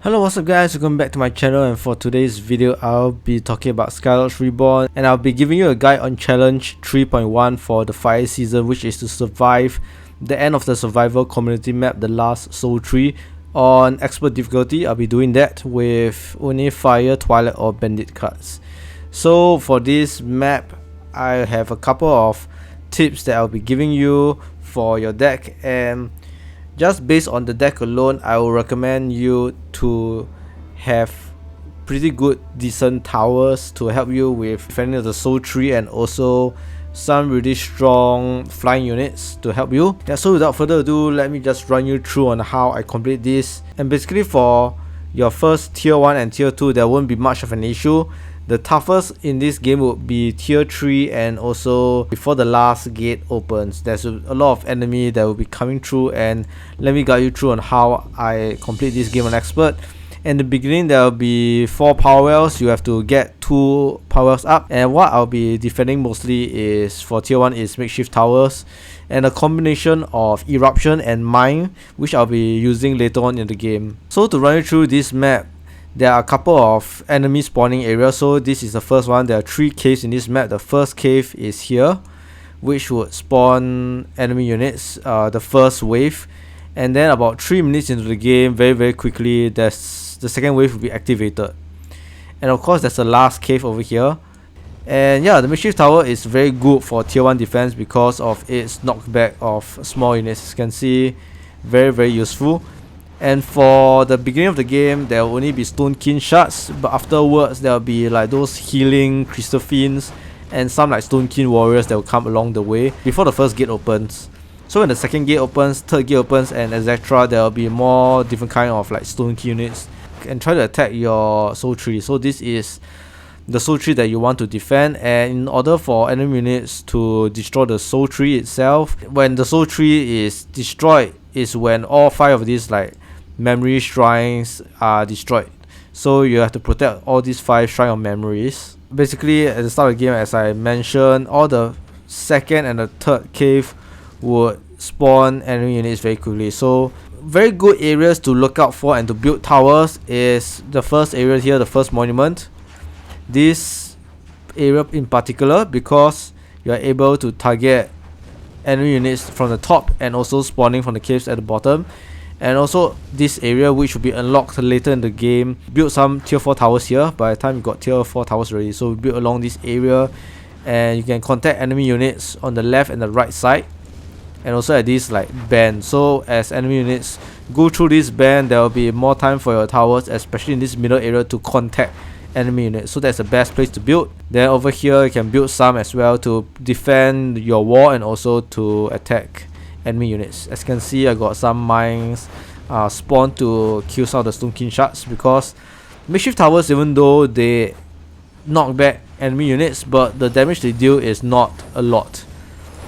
Hello, what's up guys, welcome back to my channel, and for today's video I'll be talking about Skylords Reborn, and I'll be giving you a guide on challenge 3.1 for the fire season, which is to survive the end of the survival community map, the last Soultree, on expert difficulty. I'll be doing that with only fire, twilight or bandit cards. So for this map I have a couple of tips that I'll be giving you for your deck, and just based on the deck alone, I will recommend you to have pretty good decent towers to help you with defending the Soultree, and also some really strong flying units to help you. So without further ado, let me just run you through on how I complete this. And basically for your first tier 1 and tier 2, there won't be much of an issue. The toughest in this game would be tier 3, and also before the last gate opens. There's a lot of enemy that will be coming through, and let me guide you through on how I complete this game on expert. In the beginning there will be 4 power wells. You have to get 2 power wells up, and what I'll be defending mostly is for tier 1 is makeshift towers and a combination of eruption and mine, which I'll be using later on in the game. So to run you through this map, there are a couple of enemy spawning areas. So this is the first one. There are 3 caves in this map. The first cave is here, which would spawn enemy units, the first wave, and then about 3 minutes into the game, very quickly, the second wave will be activated. And of course there's the last cave over here. And yeah, the makeshift tower is very good for tier 1 defense because of its knockback of small units. As you can see, very useful. And for the beginning of the game, there will only be Stonekin shards, but afterwards there will be like those healing crystal fiends and some like Stonekin warriors that will come along the way before the first gate opens. So when the second gate opens, third gate opens, and etc., there will be more different kind of like Stonekin units and try to attack your Soultree. So this is the Soultree that you want to defend, and in order for enemy units to destroy the Soultree itself, when the Soultree is destroyed is when all 5 of these like memory shrines are destroyed. So you have to protect all these 5 shrine of memories. Basically at the start of the game, as I mentioned, all the second and the third cave would spawn enemy units very quickly. So very good areas to look out for and to build towers is the first area here, the first monument. This area in particular, because you are able to target enemy units from the top and also spawning from the caves at the bottom. And also this area, which will be unlocked later in the game, build some tier 4 towers here by the time you got tier 4 towers ready. So build along this area, and you can contact enemy units on the left and the right side, and also at this like band. So as enemy units go through this band, there will be more time for your towers, especially in this middle area, to contact enemy units. So that's the best place to build. Then over here you can build some as well to defend your wall and also to attack enemy units. As you can see, I got some mines spawned to kill some of the Stonekin shards, because makeshift towers, even though they knock back enemy units, but the damage they deal is not a lot,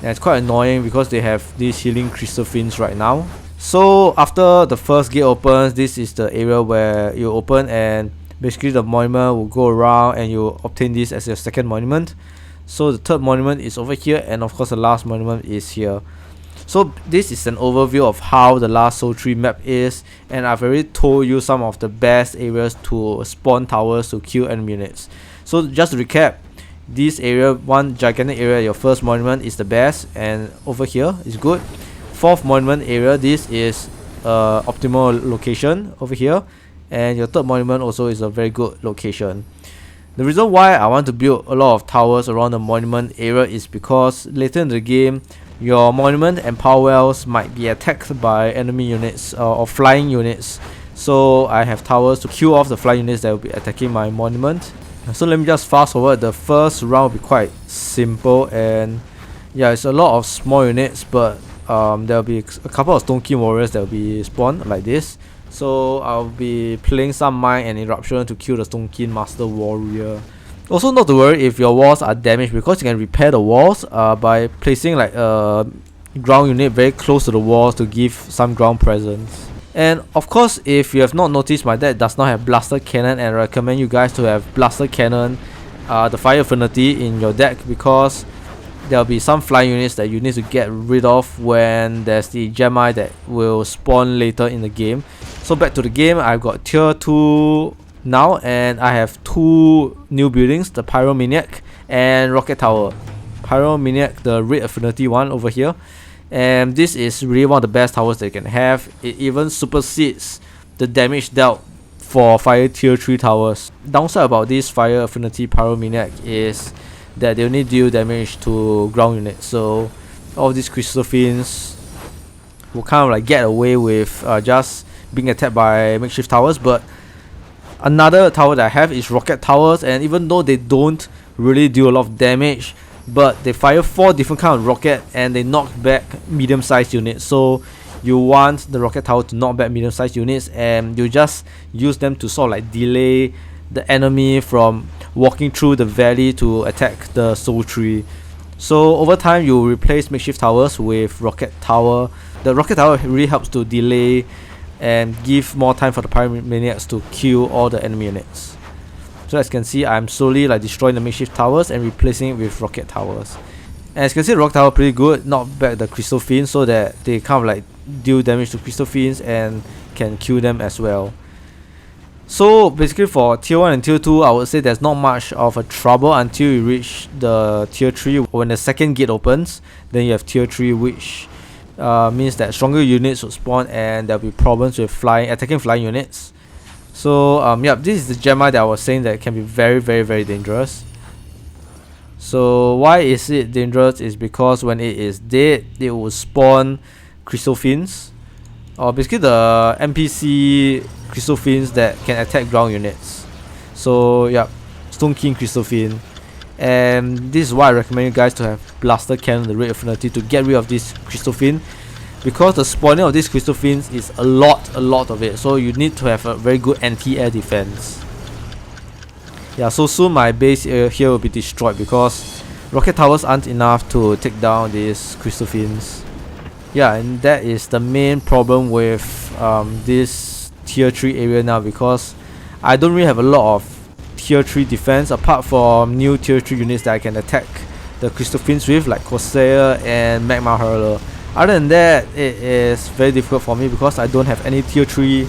and it's quite annoying because they have these healing crystal fiends right now. So after the first gate opens, this is the area where you open, and basically the monument will go around and you obtain this as your second monument. So the third monument is over here, and of course the last monument is here. So this is an overview of how the last Soultree map is, and I've already told you some of the best areas to spawn towers to kill enemy units. So just to recap, this area, one gigantic area, your first monument is the best, and over here is good. Fourth monument area, this is optimal location over here, and your third monument also is a very good location. The reason why I want to build a lot of towers around the monument area is because later in the game, your monument and power wells might be attacked by enemy units or flying units. So I have towers to kill off the flying units that will be attacking my monument. So let me just fast forward. The first round will be quite simple, and yeah, it's a lot of small units, but there will be a couple of Stonekin warriors that will be spawned like this. So I'll be playing some mine and eruption to kill the Stonekin master warrior. Also not to worry if your walls are damaged, because you can repair the walls by placing like a ground unit very close to the walls to give some ground presence. And of course, if you have not noticed, my deck does not have blaster cannon, and I recommend you guys to have blaster cannon, the fire affinity in your deck, because there'll be some flying units that you need to get rid of when there's the Gemi that will spawn later in the game. So So back to the game, I've got tier 2 now, and I have 2 new buildings, the Pyromaniac and Rocket Tower. Pyromaniac, the red affinity one over here, and this is really one of the best towers they can have. It even supersedes the damage dealt for fire tier 3 towers. Downside about this fire affinity Pyromaniac is that they only deal damage to ground units, so all these crystal fiends will kind of like get away with just being attacked by makeshift towers. But another tower that I have is rocket towers, and even though they don't really do a lot of damage, but they fire 4 different kind of rocket and they knock back medium-sized units. So you want the rocket tower to knock back medium-sized units, and you just use them to sort of like delay the enemy from walking through the valley to attack the Soultree. So over time you replace makeshift towers with rocket tower. The rocket tower really helps to delay and give more time for the Pyromaniacs to kill all the enemy units. So as you can see, I'm slowly like destroying the makeshift towers and replacing it with rocket towers. And as you can see, the rocket tower pretty good, knock back the crystal fiends so that they kind of like deal damage to crystal fiends and can kill them as well. So basically for tier 1 and tier 2, I would say there's not much of a trouble until you reach the tier 3. When the second gate opens, then you have tier 3, which means that stronger units will spawn and there'll be problems with attacking flying units. So yeah, this is the Gemma that I was saying that can be very dangerous. So why is it dangerous is because when it is dead, it will spawn crystal fiends, or basically the NPC crystal fiends that can attack ground units. So yeah, Stonekin crystal fiend. And this is why I recommend you guys to have blaster cannon, the red affinity, to get rid of this crystal fiend, because the spawning of these crystal fiends is a lot of it. So you need to have a very good anti-air defense. Yeah, so soon my base here will be destroyed because rocket towers aren't enough to take down these crystal fiends. Yeah, and that is the main problem with this tier 3 area now, because I don't really have a lot of tier 3 defense apart from new tier 3 units that I can attack the crystal fiends with, like Corsair and Magma Hurler. Other than that, it is very difficult for me because I don't have any tier 3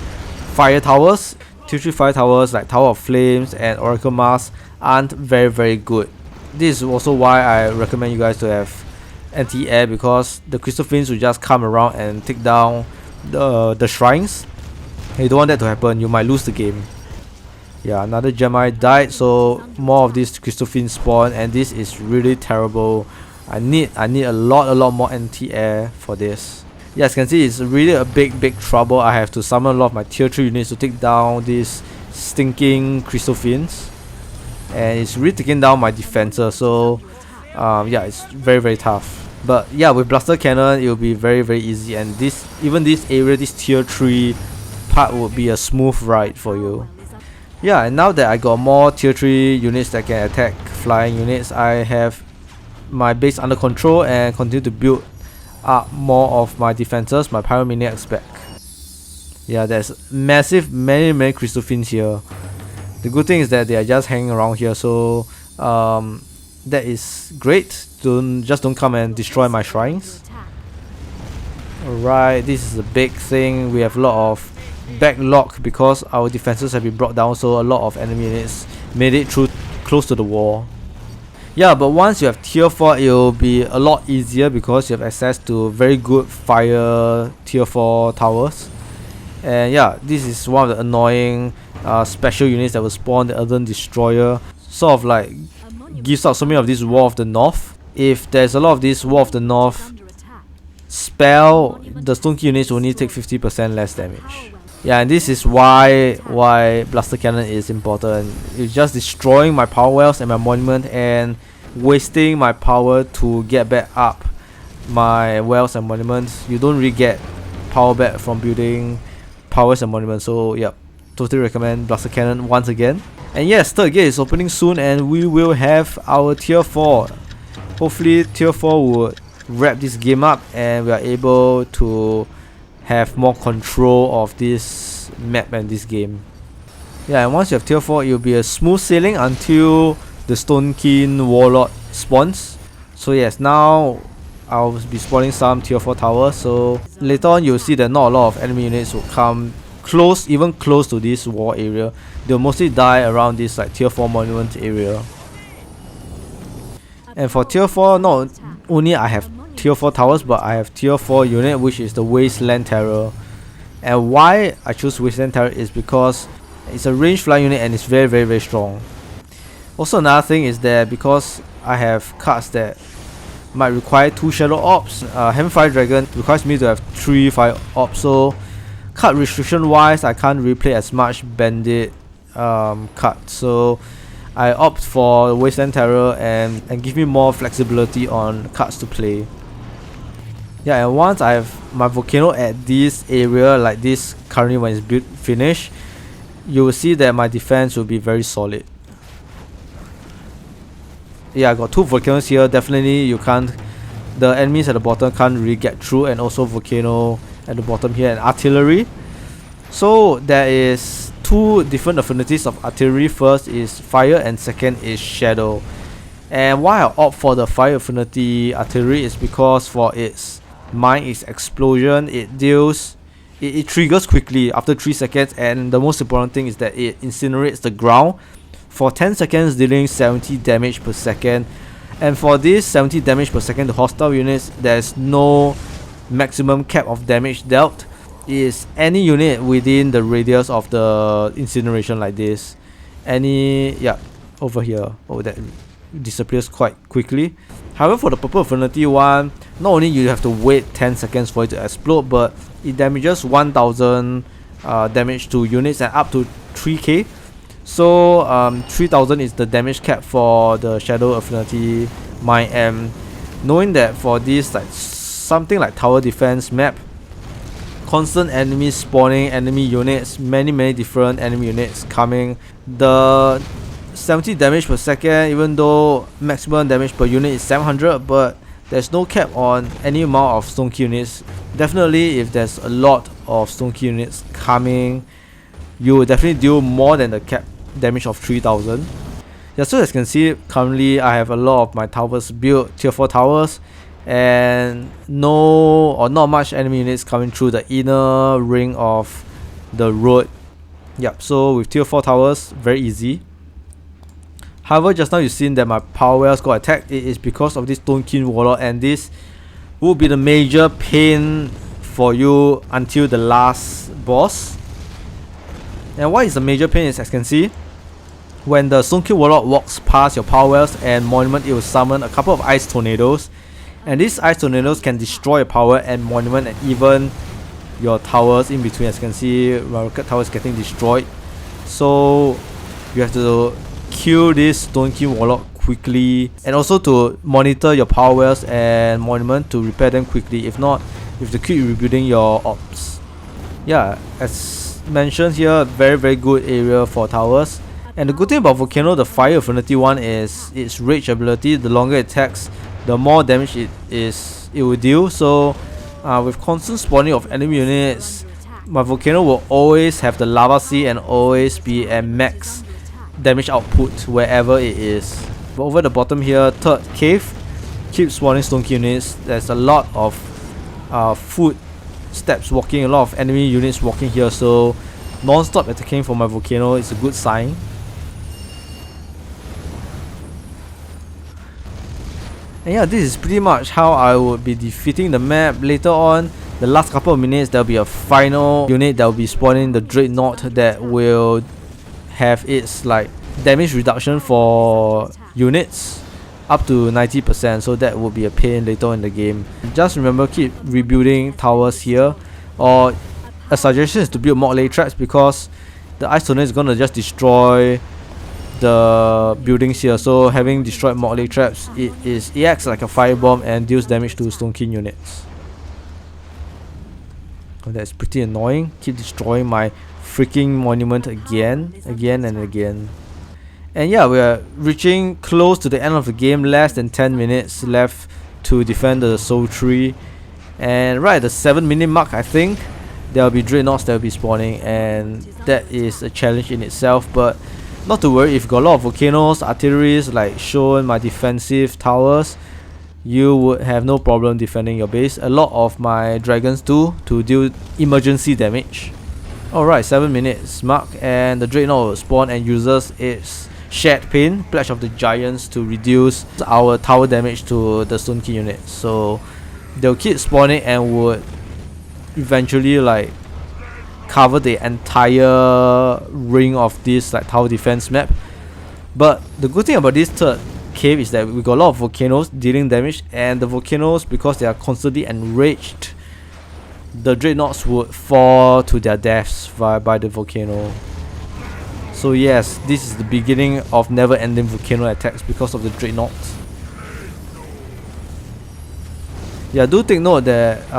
fire towers. Tier 3 fire towers like Tower of Flames and Oracle Mask aren't very good. This is also why I recommend you guys to have anti-air, because the crystal fiends will just come around and take down the shrines. You don't want that to happen, you might lose the game. Yeah, another Gemini died, so more of these crystal fiends spawn, and this is really terrible. I need a lot more anti-air for this. Yeah, as you can see, it's really a big trouble. I have to summon a lot of my tier 3 units to take down these stinking crystal fiends, and it's really taking down my defenses. So yeah, it's very tough. But yeah, with blaster cannon it will be very easy, and this area, this tier 3 part would be a smooth ride for you. Yeah, and now that I got more tier 3 units that can attack flying units, I have my base under control and continue to build up more of my defenses, my Pyromaniacs back. Yeah, there's many crystal fiends here. The good thing is that they are just hanging around here, so that is great. Just don't come and destroy my shrines. Alright, this is a big thing. We have a lot of backlog because our defenses have been brought down, so a lot of enemy units made it through close to the wall. Yeah, but once you have tier 4, it will be a lot easier because you have access to very good fire tier 4 towers. And yeah, this is one of the annoying special units that will spawn, the Earthen Destroyer. Sort of like gives out so many of these War of the North. If there's a lot of this War of the North spell, the Stonekin units will only take 50% less damage. Yeah, and this is why blaster cannon is important. It's just destroying my power wells and my monument and wasting my power to get back up my wells and monuments. You don't really get power back from building powers and monuments. So yep, totally recommend blaster cannon once again. And yes, third gate is opening soon and we will have our tier 4. Hopefully tier 4 would wrap this game up and we are able to have more control of this map and this game. Yeah, and once you have tier 4, it will be a smooth sailing until the Stonekin warlord spawns. So yes, now I'll be spawning some tier 4 towers, so later on you'll see that not a lot of enemy units will come close, even close to this war area, they'll mostly die around this like tier 4 monument area. And for tier 4, not only I have tier 4 towers, but I have tier 4 unit, which is the Wasteland Terror. And why I choose Wasteland Terror is because it's a ranged flying unit and it's very strong. Also, another thing is that because I have cards that might require 2 Shadow Ops, Heaven Fire Dragon requires me to have 3 Fire Ops, so card restriction wise I can't replay as much Bandit cards, so I opt for Wasteland Terror and give me more flexibility on cards to play. Yeah, and once I have my Volcano at this area, like this currently when it's built finished, you will see that my defense will be very solid. Yeah, I got 2 Volcanoes here. Definitely the enemies at the bottom can't really get through, and also Volcano at the bottom here and artillery. So there is 2 different affinities of artillery. First is fire and second is shadow. And why I opt for the fire affinity artillery is because for its explosion, it triggers quickly after 3 seconds, and the most important thing is that it incinerates the ground for 10 seconds, dealing 70 damage per second. And for this 70 damage per second, the hostile units, there's no maximum cap of damage dealt. It is any unit within the radius of the incineration like this. Over here. Oh, that disappears quite quickly. However, for the purple affinity one, not only you have to wait 10 seconds for it to explode, but it damages 1000 damage to units and up to 3k. So 3000 is the damage cap for the shadow affinity mine. And knowing that for this like something like tower defense map, constant enemies spawning, enemy units, many different enemy units coming, the 70 damage per second, even though maximum damage per unit is 700, but there's no cap on any amount of Stonekin units. Definitely if there's a lot of Stonekin units coming, you will definitely deal more than the cap damage of 3000. Yeah, so as you can see, currently I have a lot of my towers built, tier 4 towers, and not much enemy units coming through the inner ring of the road. Yep, so with tier 4 towers, very easy. However, just now you've seen that my power wells got attacked. It is because of this Stonekin warlord, and this will be the major pain for you until the last boss. And why is the major pain is, as you can see, when the Stonekin warlord walks past your power wells and monument, it will summon a couple of ice tornadoes, and these ice tornadoes can destroy your power and monument and even your towers in between. As you can see, my rocket tower is getting destroyed, so you have to kill this Stonekin warlord quickly, and also to monitor your power wells and monument to repair them quickly. If not, you have to keep rebuilding your ops. Yeah, as mentioned here, very good area for towers. And the good thing about Volcano, the fire affinity one, is its rage ability. The longer it attacks, the more damage it will deal. So with constant spawning of enemy units, my Volcano will always have the lava sea and always be at max damage output wherever it is. But over the bottom here, third cave, keeps spawning Stonekin units. There's a lot of footsteps walking, a lot of enemy units walking here, so non-stop attacking for my Volcano is a good sign. And yeah, this is pretty much how I would be defeating the map. Later on, the last couple of minutes, there'll be a final unit that will be spawning, the Dreadnought, that will have its like damage reduction for units up to 90%, so that will be a pain later in the game. Just remember, keep rebuilding towers here, or a suggestion is to build mock lay traps, because the ice tornado is gonna just destroy the buildings here. So having destroyed mock lay traps, it acts like a firebomb and deals damage to Stonekin units. Oh, that's pretty annoying. Keep destroying my freaking monument again and again. And yeah, we are reaching close to the end of the game. Less than 10 minutes left to defend the Soultree. And right at the 7-minute mark, I think there will be Dreadnoughts that will be spawning, and that is a challenge in itself. But not to worry, if you got a lot of Volcanoes, artilleries like shown, my defensive towers, you would have no problem defending your base. A lot of my dragons too, to deal emergency damage. Alright, 7 minutes mark, and the Dreadnought will spawn and uses its Shared Pain, Pledge of the Giants, to reduce our tower damage to the Stonekin unit. So they'll keep spawning and would eventually like cover the entire ring of this like tower defense map. But the good thing about this third cave is that we got a lot of volcanoes dealing damage, and the volcanoes, because they are constantly enraged, the Dreadnoughts would fall to their deaths by the volcano. So yes, this is the beginning of never-ending volcano attacks because of the Dreadnoughts. Yeah, do take note that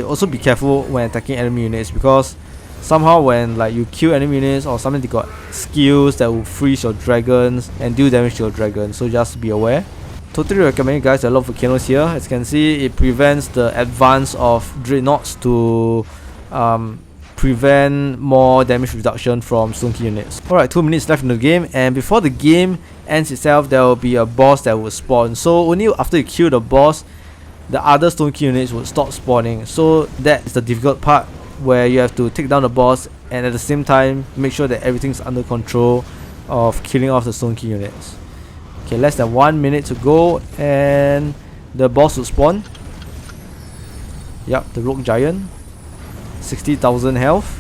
also be careful when attacking enemy units, because somehow when like you kill enemy units or something, they got skills that will freeze your dragons and deal damage to your dragon, so just be aware. Totally recommend you guys a lot of volcanoes here. As you can see, it prevents the advance of Dreadnoughts to prevent more damage reduction from Stonekin units. Alright, 2 minutes left in the game, and before the game ends itself, there will be a boss that will spawn. So only after you kill the boss, the other Stonekin units will stop spawning. So that is the difficult part, where you have to take down the boss and at the same time make sure that everything's under control of killing off the Stonekin units. Okay, less than 1 minute to go and the boss will spawn. Yep, the Rogue Giant. 60,000 health.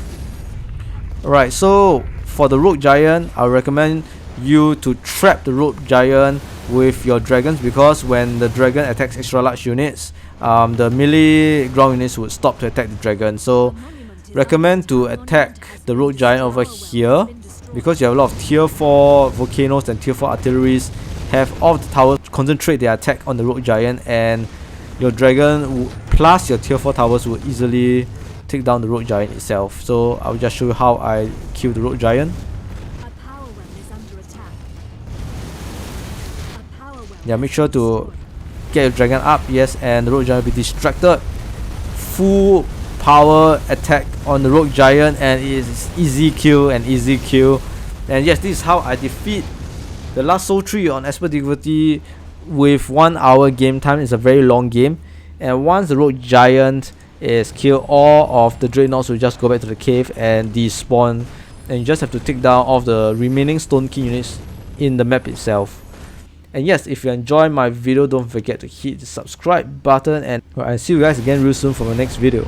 Alright, so for the Rogue Giant, I recommend you to trap the Rogue Giant with your dragons, because when the dragon attacks extra large units, the melee ground units would stop to attack the dragon. So recommend to attack the Rogue Giant over here, because you have a lot of tier 4 volcanoes and tier 4 artilleries. Have all of the towers concentrate their attack on the Rogue Giant, and your dragon plus your tier 4 towers will easily take down the Rogue Giant itself. So I'll just show you how I kill the Rogue Giant. Yeah, make sure to get your dragon up, yes, and the Rogue Giant will be distracted. Full power attack on the Rogue Giant, and it is easy kill and easy kill. And yes, this is how I defeat the last Soultree on expert difficulty with 1 hour game time. It's a very long game, and once the Rogue Giant is killed, all of the Dreadnoughts will just go back to the cave and despawn, and you just have to take down all of the remaining Stonekin units in the map itself. And yes, if you enjoyed my video, don't forget to hit the subscribe button, and I'll see you guys again real soon for my next video.